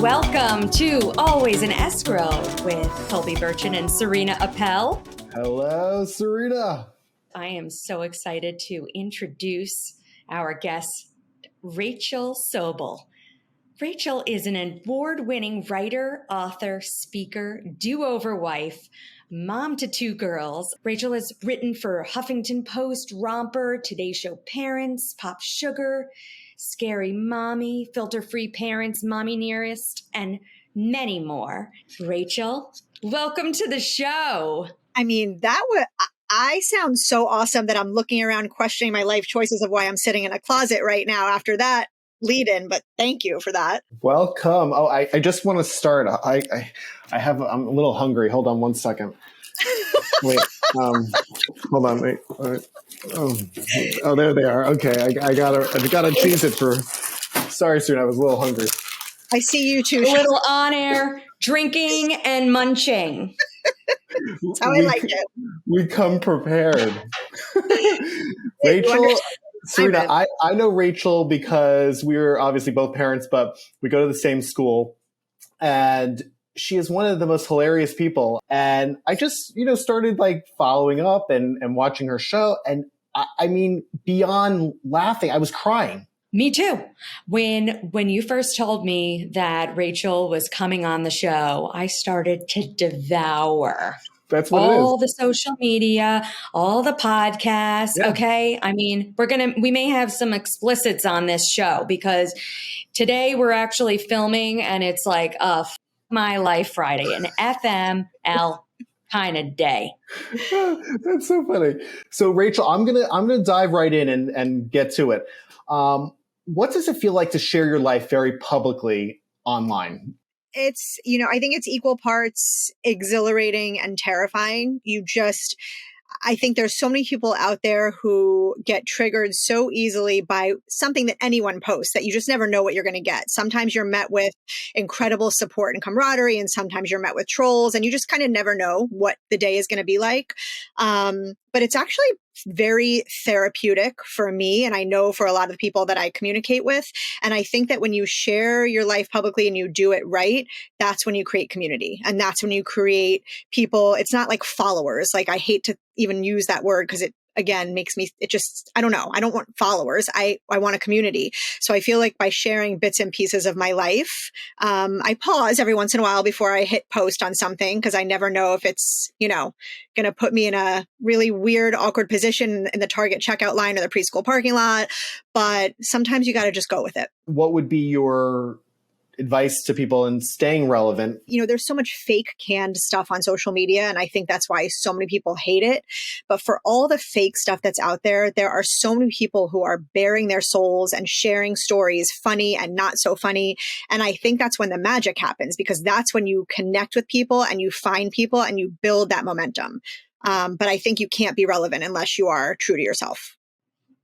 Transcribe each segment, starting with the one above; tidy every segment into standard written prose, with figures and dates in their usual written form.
Welcome to Always an Escrow with Colby Burchin and Serena Appel. Hello, Serena. I am so excited to introduce our guest, Rachel Sobel. Rachel is an award-winning writer, author, speaker, do-over wife, mom to two girls. Rachel has written for Huffington Post, Romper, Today Show Parents, Pop Sugar, Scary Mommy, Filter Free Parents, Mommy Nearest, and many more. Rachel, welcome to the show. I mean, I sound so awesome that I'm looking around questioning my life choices of why I'm sitting in a closet right now after that lead in, but thank you for that. Welcome. Oh, I just want to start. I'm a little hungry. Hold on one second. Wait, hold on. Wait. Oh, there they are. Okay. I gotta cheese it for, sorry, Serena. I was a little hungry. I see you too. A little on-air drinking and munching. That's how I like it. We come prepared. Rachel, Serena, I know Rachel because we're obviously both parents, but we go to the same school. And she is one of the most hilarious people. And I just, started like following up and watching her show. And I mean, beyond laughing, I was crying. Me too. When you first told me that Rachel was coming on the show, I started to devour That's what all the social media, all the podcasts. Yeah. Okay. I mean, we may have some explicits on this show because today we're actually filming and it's like my life Friday, an FML kind of day. That's so funny. So Rachel, I'm gonna dive right in and get to it. What does it feel like to share your life very publicly online? It's, I think it's equal parts exhilarating and terrifying. I think there's so many people out there who get triggered so easily by something that anyone posts that you just never know what you're going to get. Sometimes you're met with incredible support and camaraderie, and sometimes you're met with trolls, and you just kind of never know what the day is going to be like. But it's actually very therapeutic for me, and I know for a lot of the people that I communicate with. And I think that when you share your life publicly and you do it right, that's when you create community. And that's when you create people. It's not like followers. Like, I hate to even use that word because it, again, makes me, I don't know. I don't want followers. I want a community. So I feel like by sharing bits and pieces of my life, I pause every once in a while before I hit post on something because I never know if it's, going to put me in a really weird, awkward position in the Target checkout line or the preschool parking lot. But sometimes you got to just go with it. What would be your advice to people in staying relevant? There's so much fake canned stuff on social media, and I think that's why so many people hate it. But for all the fake stuff that's out there, there are so many people who are bearing their souls and sharing stories, funny and not so funny. And I think that's when the magic happens, because that's when you connect with people and you find people and you build that momentum. But I think you can't be relevant unless you are true to yourself.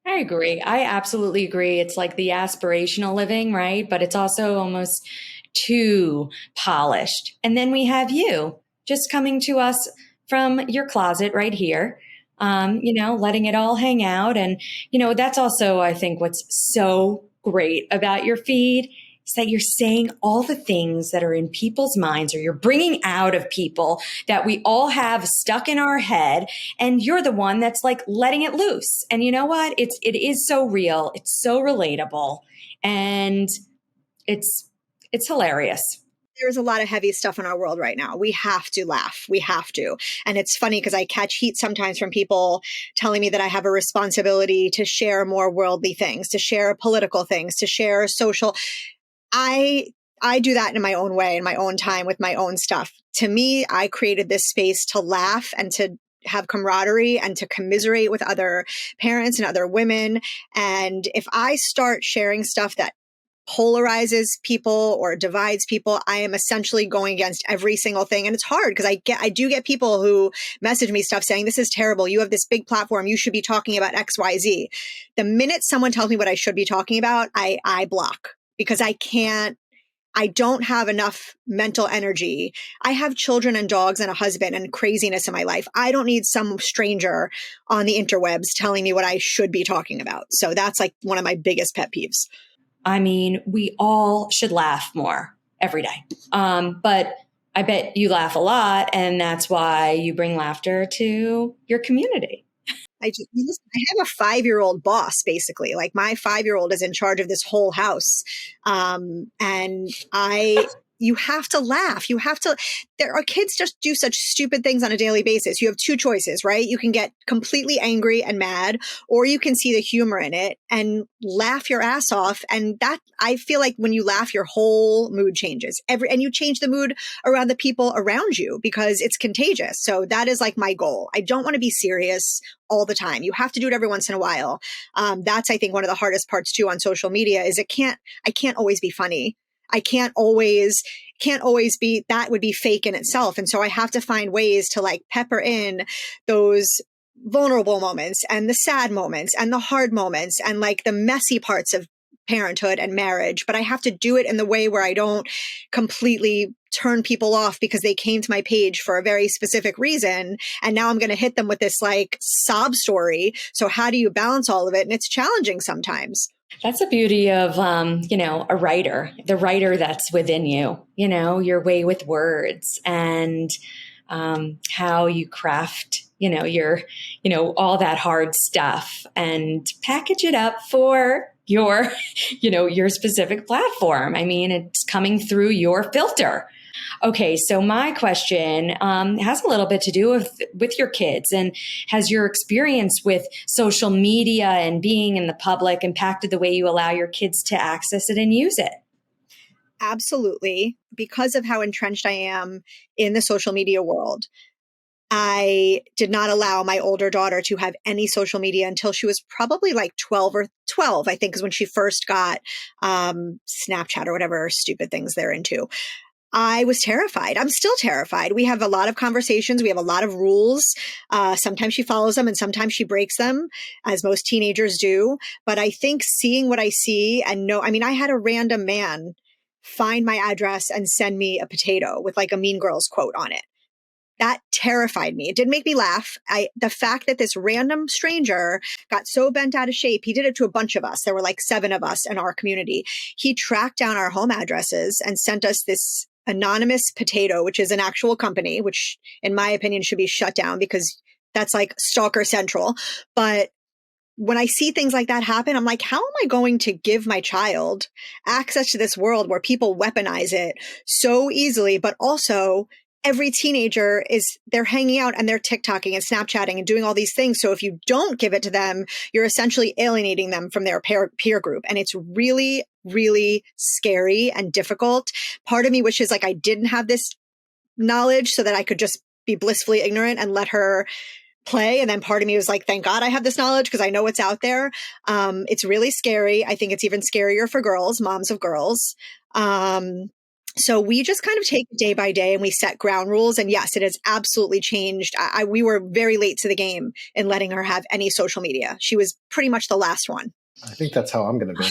I agree. I absolutely agree. It's like the aspirational living, right? But it's also almost too polished. And then we have you just coming to us from your closet right here, letting it all hang out. And, that's also, I think, what's so great about your feed is that you're saying all the things that are in people's minds, or you're bringing out of people that we all have stuck in our head. And you're the one that's like letting it loose. And you know what? It is so real. It's so relatable. And it's hilarious. There's a lot of heavy stuff in our world right now. We have to laugh. We have to. And it's funny because I catch heat sometimes from people telling me that I have a responsibility to share more worldly things, to share political things, to share social. I do that in my own way, in my own time, with my own stuff. To me, I created this space to laugh and to have camaraderie and to commiserate with other parents and other women. And if I start sharing stuff that polarizes people or divides people, I am essentially going against every single thing. And it's hard because I do get people who message me stuff saying, this is terrible. You have this big platform. You should be talking about X, Y, Z. The minute someone tells me what I should be talking about, I block. Because I don't have enough mental energy. I have children and dogs and a husband and craziness in my life. I don't need some stranger on the interwebs telling me what I should be talking about. So that's like one of my biggest pet peeves. I mean, we all should laugh more. every day. But I bet you laugh a lot, and that's why you bring laughter to your community. Listen, I have a 5-year-old boss, basically. Like my 5-year-old is in charge of this whole house. You have to laugh. There are kids just do such stupid things on a daily basis. You have two choices, right? You can get completely angry and mad, or you can see the humor in it and laugh your ass off. And that, I feel like when you laugh, your whole mood changes and you change the mood around the people around you because it's contagious. So that is like my goal. I don't want to be serious all the time. You have to do it every once in a while. That's, I think, one of the hardest parts too on social media is I can't always be funny. I can't always be, that would be fake in itself. And so I have to find ways to like pepper in those vulnerable moments and the sad moments and the hard moments and like the messy parts of parenthood and marriage. But I have to do it in the way where I don't completely turn people off because they came to my page for a very specific reason. And now I'm going to hit them with this like sob story. So how do you balance all of it? And it's challenging sometimes. That's the beauty of, a writer, the writer that's within you, your way with words and how you craft, your, all that hard stuff and package it up for your, your specific platform. I mean, it's coming through your filter. Okay, so my question has a little bit to do with your kids, and has your experience with social media and being in the public impacted the way you allow your kids to access it and use it? Absolutely. Because of how entrenched I am in the social media world, I did not allow my older daughter to have any social media until she was probably like 12, I think, is when she first got Snapchat or whatever stupid things they're into. I was terrified. I'm still terrified. We have a lot of conversations. We have a lot of rules. Sometimes she follows them and sometimes she breaks them, as most teenagers do. But I think seeing what I see and I had a random man find my address and send me a potato with like a Mean Girls quote on it. That terrified me. It did make me laugh. The fact that this random stranger got so bent out of shape, he did it to a bunch of us. There were like 7 of us in our community. He tracked down our home addresses and sent us this anonymous potato, which is an actual company, which in my opinion should be shut down because that's like stalker central. But when I see things like that happen, I'm like, how am I going to give my child access to this world where people weaponize it so easily, but also every teenager they're hanging out and they're TikToking and Snapchatting and doing all these things. So if you don't give it to them, you're essentially alienating them from their peer group. And it's really, really scary and difficult. Part of me wishes like I didn't have this knowledge so that I could just be blissfully ignorant and let her play. And then part of me was like, thank God I have this knowledge because I know what's out there. It's really scary. I think it's even scarier for girls, moms of girls. So we just kind of take it day by day and we set ground rules. And yes, it has absolutely changed. We were very late to the game in letting her have any social media. She was pretty much the last one. I think that's how I'm going to be.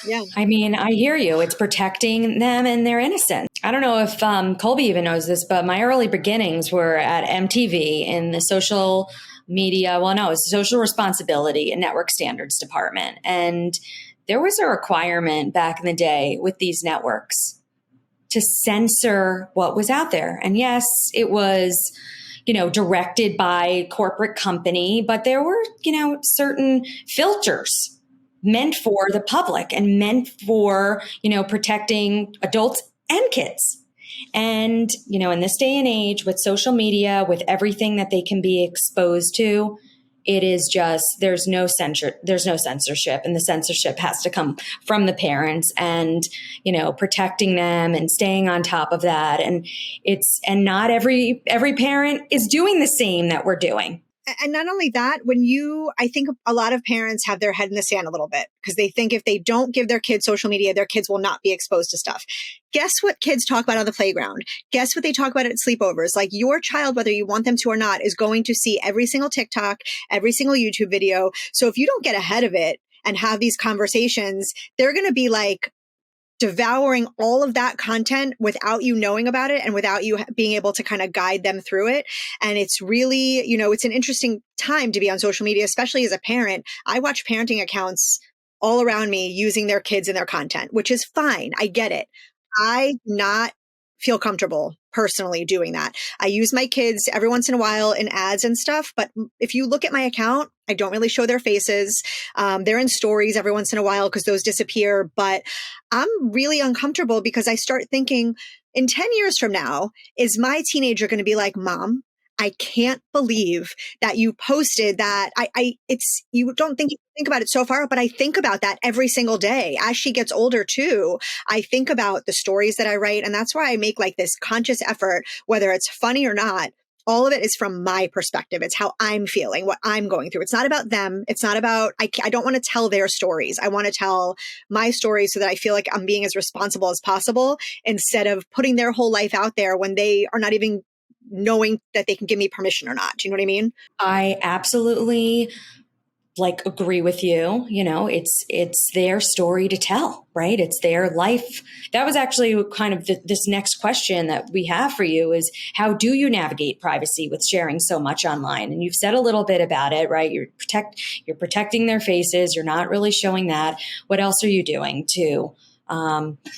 Yeah. I mean, I hear you. It's protecting them and their innocence. I don't know if Colby even knows this, but my early beginnings were at MTV in the social media. Well, no, it's social responsibility and network standards department. And there was a requirement back in the day with these networks to censor what was out there. And yes, it was, directed by corporate company, but there were, certain filters meant for the public and meant for, protecting adults and kids. And, in this day and age with social media, with everything that they can be exposed to, it is just, there's no censorship, and the censorship has to come from the parents and, protecting them and staying on top of that. And not every parent is doing the same that we're doing. And not only that, I think a lot of parents have their head in the sand a little bit because they think if they don't give their kids social media, their kids will not be exposed to stuff. Guess what kids talk about on the playground? Guess what they talk about at sleepovers? Like your child, whether you want them to or not, is going to see every single TikTok, every single YouTube video. So if you don't get ahead of it and have these conversations, they're going to be like devouring all of that content without you knowing about it and without you being able to kind of guide them through it. And it's really, it's an interesting time to be on social media, especially as a parent. I watch parenting accounts all around me using their kids in their content, which is fine. I get it. I not feel comfortable personally doing that. I use my kids every once in a while in ads and stuff, but if you look at my account, I don't really show their faces. They're in stories every once in a while because those disappear, but I'm really uncomfortable because I start thinking in 10 years from now, is my teenager going to be like, Mom, I can't believe that you posted that. It's, you don't think you think about it so far, but I think about that every single day. As she gets older too, I think about the stories that I write. And that's why I make like this conscious effort, whether it's funny or not. All of it is from my perspective. It's how I'm feeling, what I'm going through. It's not about them. It's not about, I don't want to tell their stories. I want to tell my stories so that I feel like I'm being as responsible as possible instead of putting their whole life out there when they are not even knowing that they can give me permission or not. Do you know what I mean? I absolutely agree with you. You know, it's their story to tell, right? It's their life. That was actually kind of this next question that we have for you is how do you navigate privacy with sharing so much online? And you've said a little bit about it, right? You're protecting their faces. You're not really showing that. What else are you doing to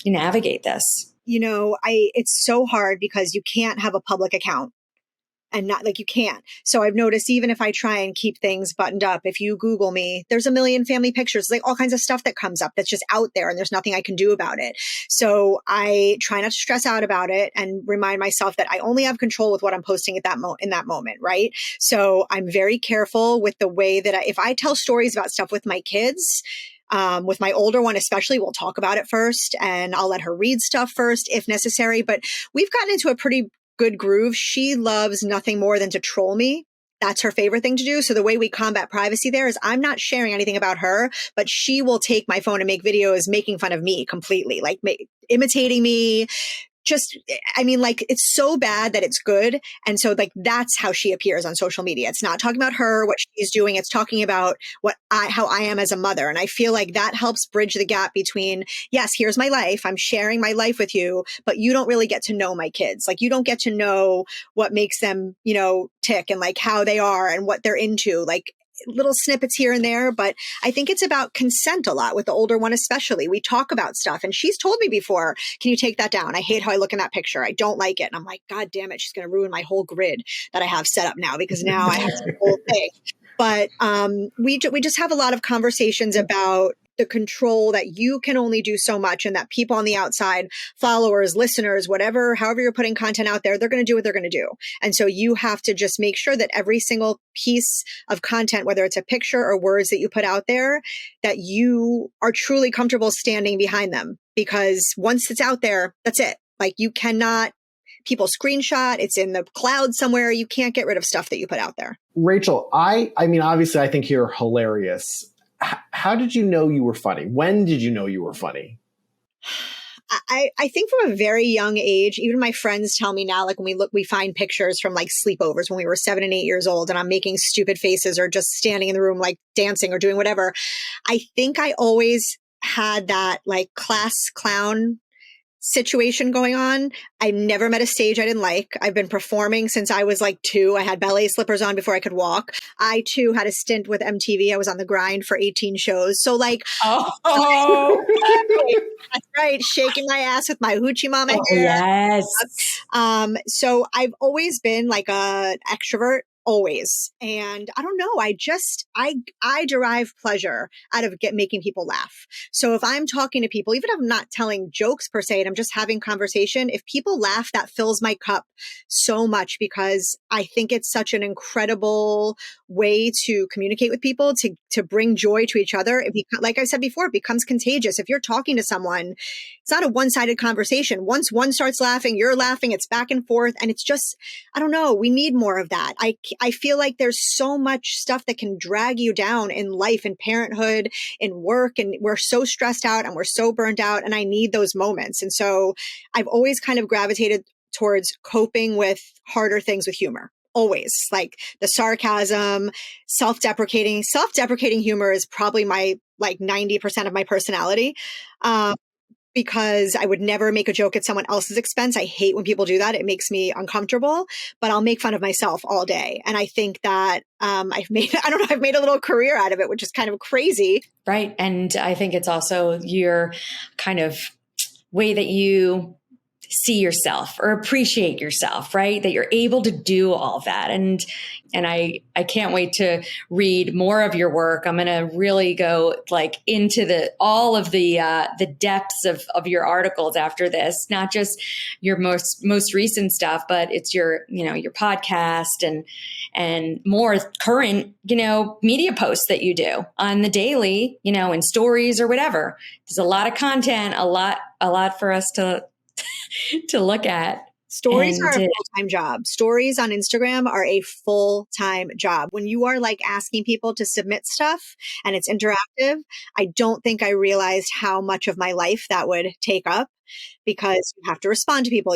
navigate this? You know, it's so hard because you can't have a public account. And not like you can't. So I've noticed even if I try and keep things buttoned up, if you Google me, there's a million family pictures, like all kinds of stuff that comes up that's just out there and there's nothing I can do about it. So I try not to stress out about it and remind myself that I only have control with what I'm posting at in that moment. Right. So I'm very careful with the way that if I tell stories about stuff with my kids, with my older one, especially, we'll talk about it first and I'll let her read stuff first if necessary. But we've gotten into a pretty good groove. She loves nothing more than to troll me. That's her favorite thing to do. So the way we combat privacy there is I'm not sharing anything about her, but she will take my phone and make videos making fun of me completely, like imitating me. It's so bad that it's good. And so that's how she appears on social media. It's not talking about her, what she's doing. It's talking about how I am as a mother. And I feel like that helps bridge the gap between, yes, here's my life. I'm sharing my life with you, but you don't really get to know my kids. Like you don't get to know what makes them, tick and like how they are and what they're into. Like little snippets here and there, but I think it's about consent a lot with the older one, especially. We talk about stuff and she's told me before, can you take that down? I hate how I look in that picture. I don't like it. And I'm like, God damn it. She's going to ruin my whole grid that I have set up now because now I have the whole thing. But we just have a lot of conversations about the control that you can only do so much and that people on the outside, followers, listeners, however you're putting content out there, they're going to do what they're going to do. And so you have to just make sure that every single piece of content, whether it's a picture or words that you put out there, that you are truly comfortable standing behind them. Because once it's out there, that's it. Like you cannot, people screenshot, it's in the cloud somewhere. You can't get rid of stuff that you put out there. Rachel, I mean, obviously I think you're hilarious. How did you know you were funny? When did you know you were funny? I think from a very young age, even my friends tell me now, like when we find pictures from like sleepovers when we were 7 and 8 years old and I'm making stupid faces or just standing in the room, like dancing or doing whatever. I think I always had that like class clown situation going on. I never met a stage I didn't like. I've been performing since I was like 2. I had ballet slippers on before I could walk. I too had a stint with MTV. I was on the grind for 18 shows. So like, oh, that's right, shaking my ass with my hoochie mama hair. Yes. So I've always been like an extrovert. Always. And I don't know. I derive pleasure out of making people laugh. So if I'm talking to people, even if I'm not telling jokes per se, and I'm just having conversation, if people laugh, that fills my cup so much because I think it's such an incredible way to communicate with people, to bring joy to each other. Like I said before, it becomes contagious. If you're talking to someone, it's not a one-sided conversation. Once one starts laughing, you're laughing, it's back and forth. And it's just, I don't know, we need more of that. I feel like there's so much stuff that can drag you down in life and parenthood and work. And we're so stressed out and we're so burnt out. And I need those moments. And so I've always kind of gravitated towards coping with harder things with humor. Always like the sarcasm, self-deprecating humor is probably my like 90% of my personality. Because I would never make a joke at someone else's expense. I hate when people do that. It makes me uncomfortable, but I'll make fun of myself all day. And I think that I've made a little career out of it, which is kind of crazy. Right. And I think it's also you're kind of way that you see yourself or appreciate yourself, right? That you're able to do all that. And I can't wait to read more of your work. I'm going to really go like into all of the depths of your articles after this, not just your most recent stuff, but it's your podcast and more current, media posts that you do on the daily, in stories or whatever. There's a lot of content, a lot for us to look at. Stories are a full-time job. Stories on Instagram are a full-time job. When you are like asking people to submit stuff and it's interactive, I don't think I realized how much of my life that would take up, because you have to respond to people.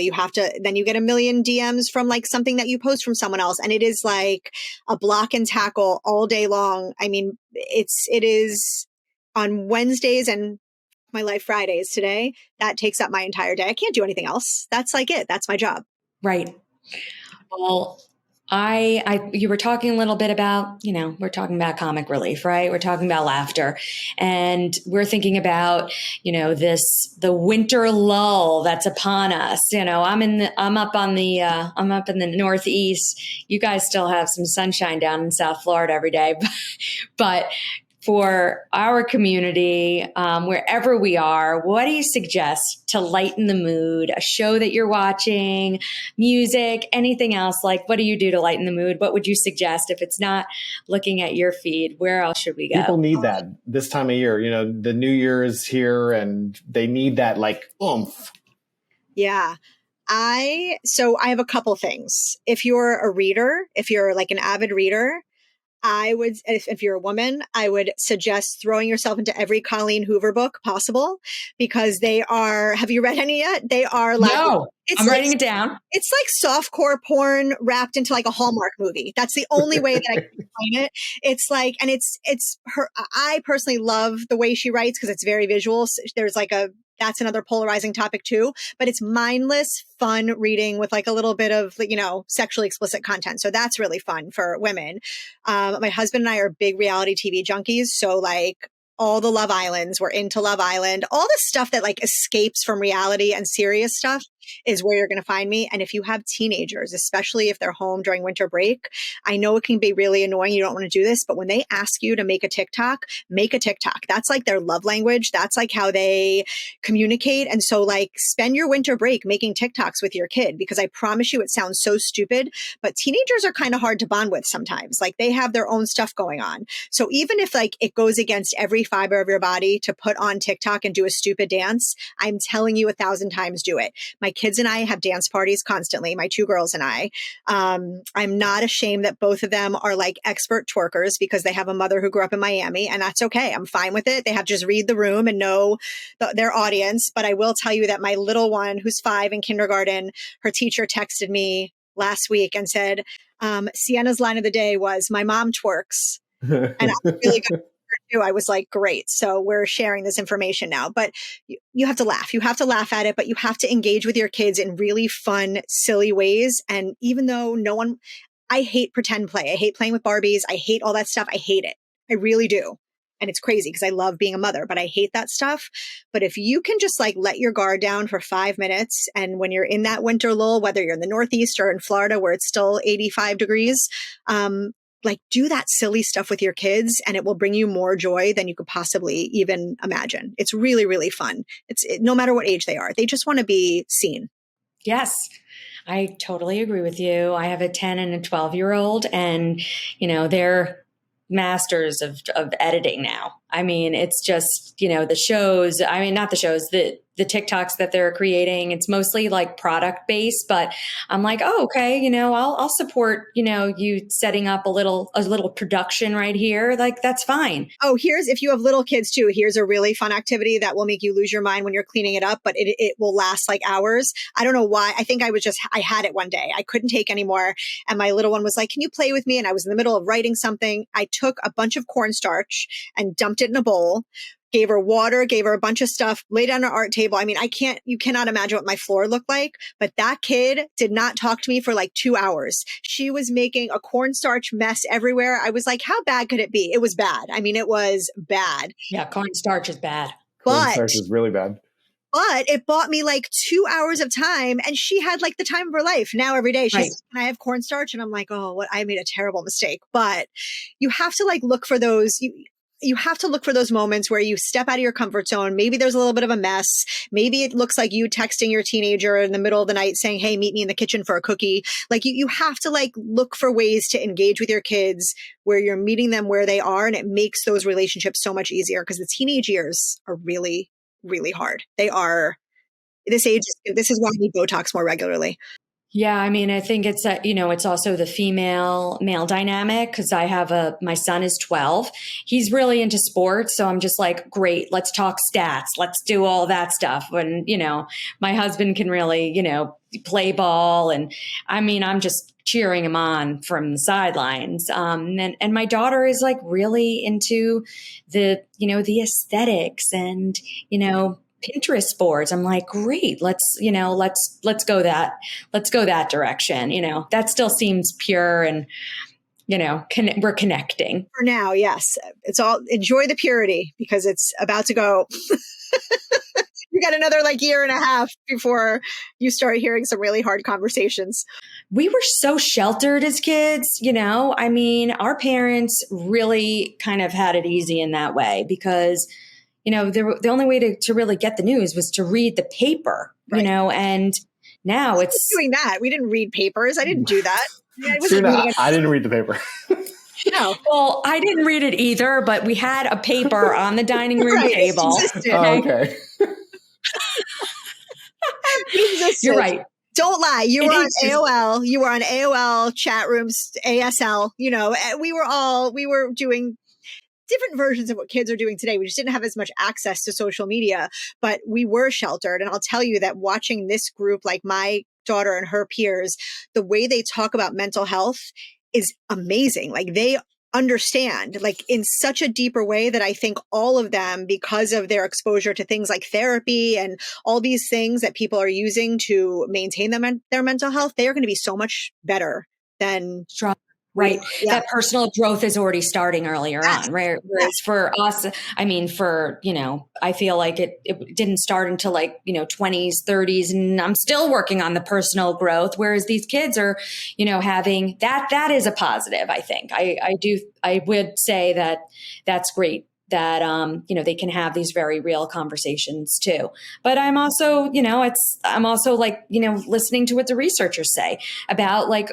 Then you get a million DMs from like something that you post from someone else. And it is like a block and tackle all day long. I mean, it is on Wednesdays and my life Fridays today. That takes up my entire day. I can't do anything else. That's like it. That's my job. Right. Well, you were talking a little bit about, we're talking about comic relief, right? We're talking about laughter, and we're thinking about, the winter lull that's upon us. I'm up in the Northeast. You guys still have some sunshine down in South Florida every day, but for our community, wherever we are, what do you suggest to lighten the mood? A show that you're watching, music, anything else? Like, what do you do to lighten the mood? What would you suggest if it's not looking at your feed? Where else should we go? People need that this time of year. The new year is here and they need that like oomph. Yeah. I have a couple things. If you're a reader, if you're like an avid reader, I would, if you're a woman, I would suggest throwing yourself into every Colleen Hoover book possible, because have you read any yet? They are like, no, I'm writing it down. It's like softcore porn wrapped into like a Hallmark movie. That's the only way that I can explain it. It's like, and it's her, I personally love the way she writes because it's very visual. So there's like that's another polarizing topic too, but it's mindless, fun reading with like a little bit of, sexually explicit content. So that's really fun for women. My husband and I are big reality TV junkies. So like all the Love Islands, we're into Love Island, all the stuff that like escapes from reality and serious stuff is where you're going to find me. And if you have teenagers, especially if they're home during winter break, I know it can be really annoying. You don't want to do this, but when they ask you to make a TikTok, make a TikTok. That's like their love language. That's like how they communicate. And so like spend your winter break making TikToks with your kid, because I promise you it sounds so stupid, but teenagers are kind of hard to bond with sometimes. Like they have their own stuff going on. So even if like it goes against every fiber of your body to put on TikTok and do a stupid dance, I'm telling you 1,000 times do it. My kids and I have dance parties constantly, my two girls and I. I'm not ashamed that both of them are like expert twerkers because they have a mother who grew up in Miami, and that's okay. I'm fine with it. They have to just read the room and know their audience. But I will tell you that my little one, who's 5 in kindergarten, her teacher texted me last week and said, Sienna's line of the day was, "My mom twerks." And I'm really good. I was like, great. So we're sharing this information now, but you have to laugh. You have to laugh at it, but you have to engage with your kids in really fun, silly ways. And even though I hate pretend play. I hate playing with Barbies. I hate all that stuff. I hate it. I really do. And it's crazy because I love being a mother, but I hate that stuff. But if you can just like let your guard down for 5 minutes, and when you're in that winter lull, whether you're in the Northeast or in Florida where it's still 85 degrees, like do that silly stuff with your kids, and it will bring you more joy than you could possibly even imagine. It's really, really fun. No matter what age they are, they just want to be seen. Yes, I totally agree with you. I have a 10 and a 12-year-old, and, they're masters of editing now. I mean, it's just, the shows, not the shows, the TikToks that they're creating. It's mostly like product based, but I'm like, oh, okay, I'll support, you setting up a little production right here. Like, that's fine. Oh, if you have little kids too, here's a really fun activity that will make you lose your mind when you're cleaning it up, but it will last like hours. I don't know why. I think I had it one day. I couldn't take anymore. And my little one was like, can you play with me? And I was in the middle of writing something. I took a bunch of cornstarch and dumped it in a bowl, gave her water, gave her a bunch of stuff, laid on her art table. I mean, you cannot imagine what my floor looked like, but that kid did not talk to me for like 2 hours. She was making a cornstarch mess everywhere. I was like, how bad could it be? It was bad. I mean, it was bad. Yeah, cornstarch is bad. Cornstarch is really bad. But it bought me like 2 hours of time, and she had like the time of her life. Now every day she's Right. like, can I have cornstarch? And I'm like, oh, what? I made a terrible mistake. But you have to like look for those. You have to look for those moments where you step out of your comfort zone. Maybe there's a little bit of a mess. Maybe it looks like you texting your teenager in the middle of the night saying, hey, meet me in the kitchen for a cookie. Like you have to like look for ways to engage with your kids where you're meeting them where they are. And it makes those relationships so much easier, because the teenage years are really, really hard. They are this age. This is why I need Botox more regularly. Yeah, I mean, I think it's that, it's also the female male dynamic, because I have my son is 12. He's really into sports. So I'm just like, great, let's talk stats. Let's do all that stuff. And, my husband can really, play ball. And I mean, I'm just cheering him on from the sidelines. And my daughter is like really into the aesthetics and, Pinterest boards. I'm like, great. Let's go that direction. That still seems pure and, we're connecting. For now, yes. It's all enjoy the purity, because it's about to go. You got another like year and a half before you start hearing some really hard conversations. We were so sheltered as kids, I mean, our parents really kind of had it easy in that way, because the only way to really get the news was to read the paper, right. And now it's doing that. We didn't read papers. I didn't do that. I didn't read the paper. No. Well, I didn't read it either, but we had a paper on the dining room table. Oh, okay. You're right. Don't lie. You were on AOL. You were on AOL chat rooms, ASL. We were doing different versions of what kids are doing today. We just didn't have as much access to social media, but we were sheltered. And I'll tell you that watching this group, like my daughter and her peers, the way they talk about mental health is amazing. Like they understand like in such a deeper way that I think all of them, because of their exposure to things like therapy and all these things that people are using to maintain their mental health, they are going to be so much better than right. Yeah. That personal growth is already starting earlier on, right? Whereas for us, I mean, I feel like it didn't start until like, 20s, 30s, and I'm still working on the personal growth. Whereas these kids are, having that is a positive, I think. I would say that that's great, that, they can have these very real conversations too. But I'm also, I'm also like, listening to what the researchers say about like,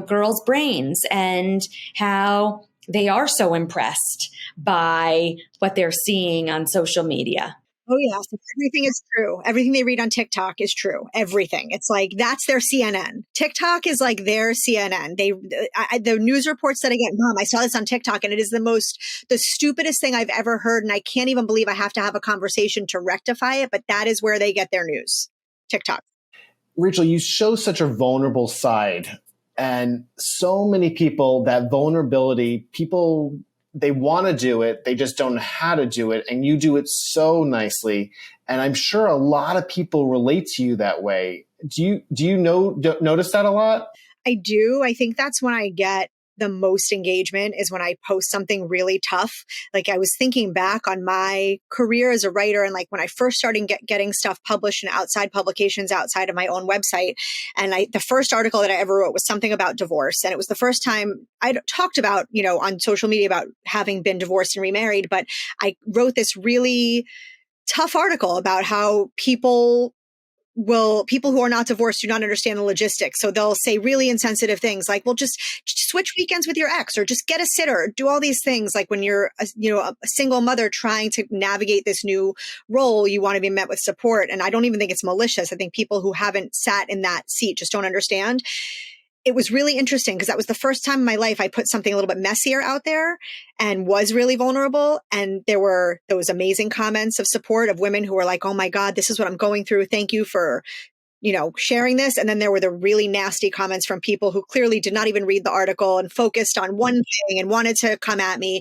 girls' brains and how they are so impressed by what they're seeing on social media. Oh, yes. Everything is true. Everything they read on TikTok is true. Everything. It's like, that's their CNN. TikTok is like their CNN. The news reports that I get, Mom, I saw this on TikTok and it is the stupidest thing I've ever heard. And I can't even believe I have to have a conversation to rectify it. But that is where they get their news. TikTok. Rachel, you show such a vulnerable side, and so many people, that vulnerability, they want to do it. They just don't know how to do it. And you do it so nicely. And I'm sure a lot of people relate to you that way. Do you notice that a lot? I do. I think that's when I get the most engagement, is when I post something really tough. Like I was thinking back on my career as a writer, and like when I first started getting stuff published in outside publications outside of my own website. And the first article that I ever wrote was something about divorce. And it was the first time I'd talked about, on social media about having been divorced and remarried. But I wrote this really tough article about how people who are not divorced do not understand the logistics. So they'll say really insensitive things like, well, just switch weekends with your ex, or just get a sitter, do all these things. Like when you're a single mother trying to navigate this new role, you want to be met with support. And I don't even think it's malicious. I think people who haven't sat in that seat just don't understand. It was really interesting because that was the first time in my life I put something a little bit messier out there and was really vulnerable. And there were those amazing comments of support of women who were like, oh my God, this is what I'm going through. Thank you for, sharing this. And then there were the really nasty comments from people who clearly did not even read the article and focused on one thing and wanted to come at me.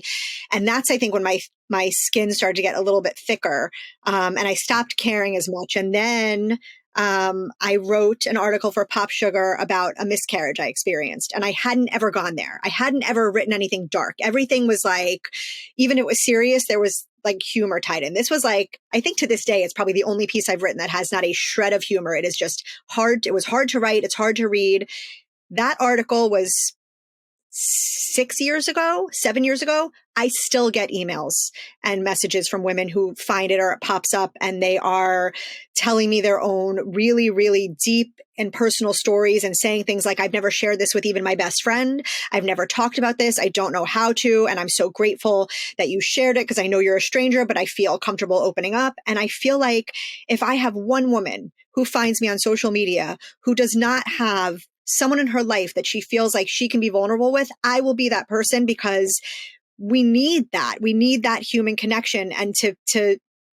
And that's, I think, when my skin started to get a little bit thicker, and I stopped caring as much. And then I wrote an article for Pop Sugar about a miscarriage I experienced, and I hadn't ever gone there. I hadn't ever written anything dark. Everything was like, even it was serious, there was like humor tied in. This was like, I think to this day, it's probably the only piece I've written that has not a shred of humor. It is just hard. It was hard to write. It's hard to read. That article was 7 years ago. I still get emails and messages from women who find it or it pops up and they are telling me their own really, really deep and personal stories and saying things like, I've never shared this with even my best friend. I've never talked about this. I don't know how to. And I'm so grateful that you shared it because I know you're a stranger, but I feel comfortable opening up. And I feel like if I have one woman who finds me on social media who does not have someone in her life that she feels like she can be vulnerable with, I will be that person because we need that. We need that human connection and to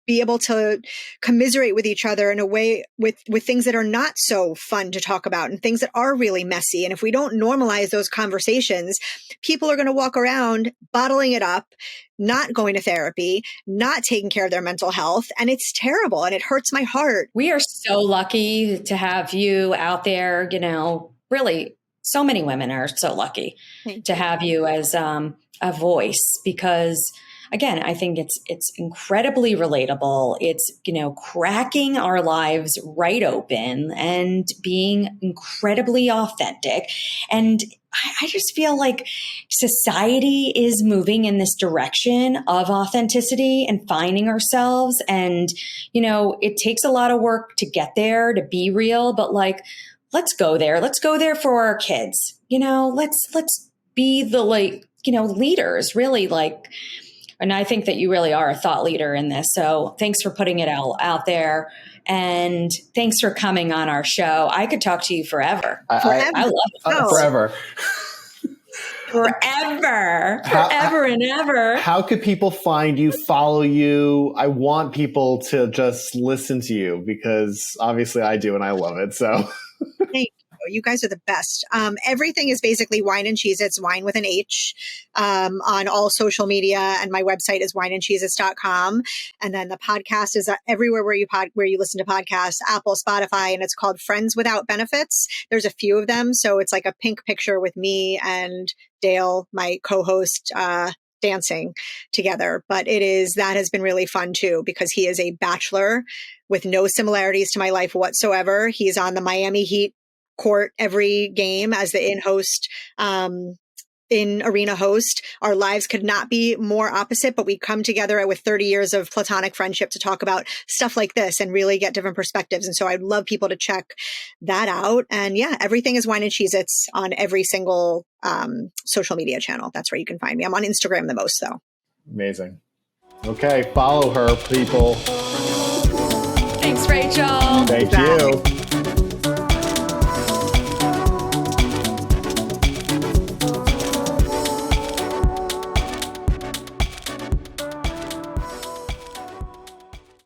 be able to commiserate with each other in a way with things that are not so fun to talk about and things that are really messy. And if we don't normalize those conversations, people are going to walk around bottling it up, not going to therapy, not taking care of their mental health. And it's terrible and it hurts my heart. We are so lucky to have you out there, really, so many women are so lucky to have you as a voice because, again, I think it's incredibly relatable. It's, cracking our lives right open and being incredibly authentic. And I just feel like society is moving in this direction of authenticity and finding ourselves. And, it takes a lot of work to get there, to be real, but let's go there. Let's go there for our kids. Let's be the leaders, really and I think that you really are a thought leader in this. So thanks for putting it out there. And thanks for coming on our show. I could talk to you forever. I love it. Forever. Forever and ever. How could people find you, follow you? I want people to just listen to you because obviously I do and I love it. So thank you. You guys are the best. Everything is basically Whine and Cheez. It's Whine with an H on all social media. And my website is whineandcheezits.com. And then the podcast is everywhere where you listen to podcasts, Apple, Spotify, and it's called Friends Without Benefits. There's a few of them. So it's like a pink picture with me and Dale, my co-host, dancing together. But that has been really fun too, because he is a bachelor with no similarities to my life whatsoever. He's on the Miami Heat court every game as the in arena host. Our lives could not be more opposite, but we come together with 30 years of platonic friendship to talk about stuff like this and really get different perspectives. And so I'd love people to check that out. And yeah, everything is Whine and Cheez. It's on every single social media channel. That's where you can find me. I'm on Instagram the most though. Amazing. Okay. Follow her, people. Thanks, Rachel. Thank you.